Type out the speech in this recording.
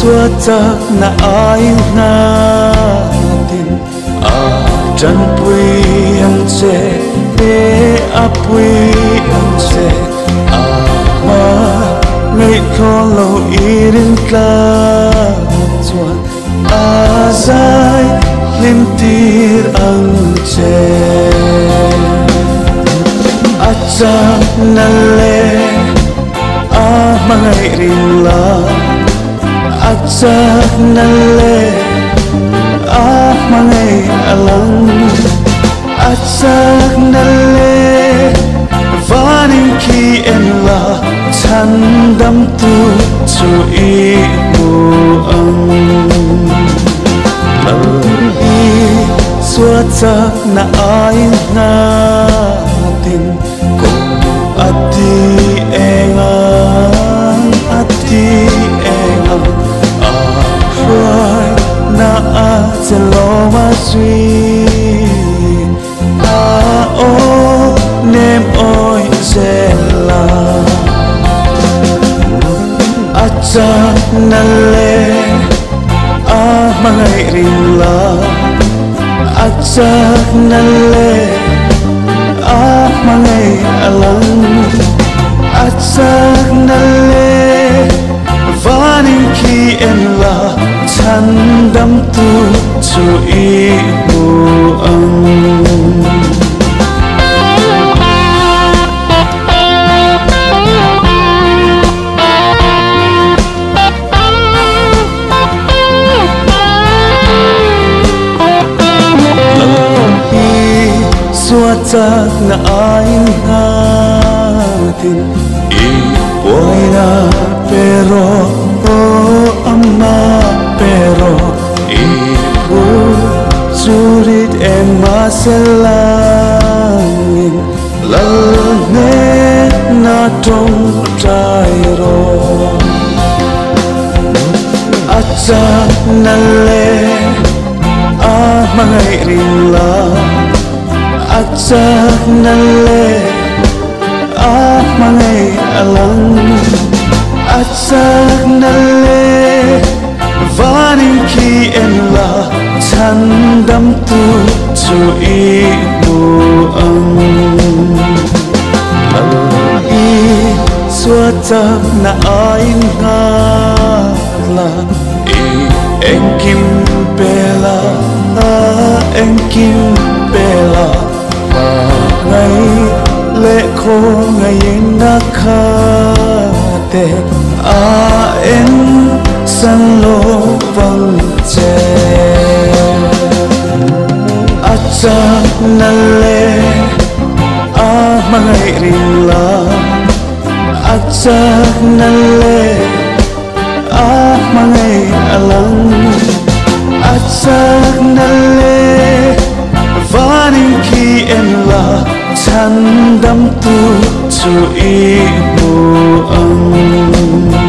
suata na innghatin ajan pui ang se e apui ang se ama ngay kholo irin ka chuan azai limtir ang se acha nale mangai rinla acak nale mangai alang acak nale vaning ki enla chandam tu chu I mu ang lalhi suata na ain natin ko ati engang ati engang afrai na ateloma sui o nem oi zela acha nale mangai rinla acha nale mangai alang acak nale vaning ki enla chandam tu chu I mu ang suata na innghatin ipoy na pero ama pero ibu sulit maselangin lalne na trong trairo acha nale mangai rinla acak nale mangai alang acak nale vaning ki enla chandam tu chu I mu ang lalhi suata na ngaithla engkim bela engkim bela ngay lệ khô ngày na khate en san lo vang che acha nale mangai rinla acha nale mangai alang acha nale vaning ki enla chandam tu chu I mu ang